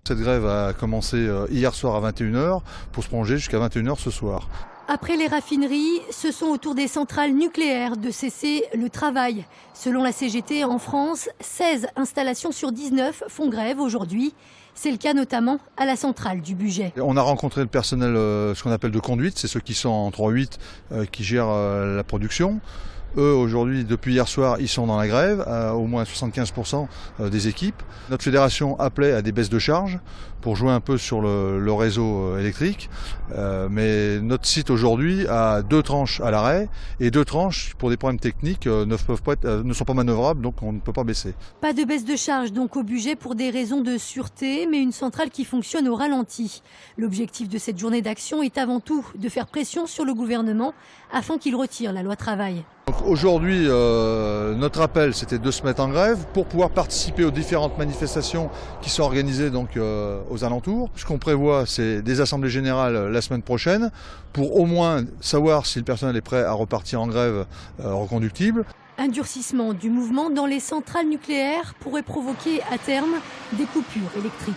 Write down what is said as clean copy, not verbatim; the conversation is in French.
Cette grève a commencé hier soir à 21 h pour se prolonger jusqu'à 21 h ce soir. Après les raffineries, ce sont au tour des centrales nucléaires de cesser le travail. Selon la CGT, en France, 16 installations sur 19 font grève aujourd'hui. C'est le cas notamment à la centrale du Bugey. On a rencontré le personnel, ce qu'on appelle de conduite, c'est ceux qui sont en 3-8 qui gèrent la production. Eux, aujourd'hui, depuis hier soir, ils sont dans la grève, au moins 75% des équipes. Notre fédération appelait à des baisses de charges pour jouer un peu sur le réseau électrique. Mais notre site aujourd'hui a 2 tranches à l'arrêt et 2 tranches pour des problèmes techniques ne sont pas manœuvrables, donc on ne peut pas baisser. Pas de baisse de charge donc au Bugey pour des raisons de sûreté, mais une centrale qui fonctionne au ralenti. L'objectif de cette journée d'action est avant tout de faire pression sur le gouvernement afin qu'il retire la loi travail. Aujourd'hui, notre appel, c'était de se mettre en grève pour pouvoir participer aux différentes manifestations qui sont organisées donc, aux alentours. Ce qu'on prévoit, c'est des assemblées générales la semaine prochaine pour au moins savoir si le personnel est prêt à repartir en grève reconductible. Un durcissement du mouvement dans les centrales nucléaires pourrait provoquer à terme des coupures électriques.